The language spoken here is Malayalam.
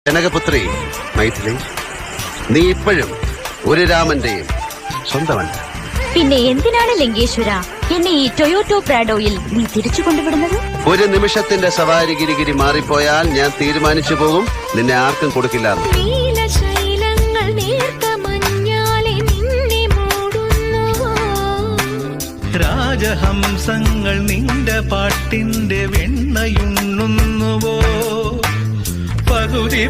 ജനകപുത്രി മൈഥിലി, നീ ഇപ്പോഴും ഒരു രാമന്റെയും സ്വന്തമല്ല. പിന്നെ എന്തിനാണ് ലങ്കേശ്വര എന്നെ ഈ ടൊയോട്ടോ പ്രാഡോയിൽ നീ തിരിച്ചു കൊണ്ടുവിടുന്നത്? ഒരു നിമിഷത്തിന്റെ സവാരി ഗിരിഗിരി മാറിപ്പോയാൽ ഞാൻ തീരുമാനിച്ചു പോകും നിന്നെ ആർക്കും കൊടുക്കില്ല. രാജഹംസങ്ങൾ നിന്റെ പാട്ടിന്റെ വെണ്ണയുണ്ണുന്നുവോ? പകുതി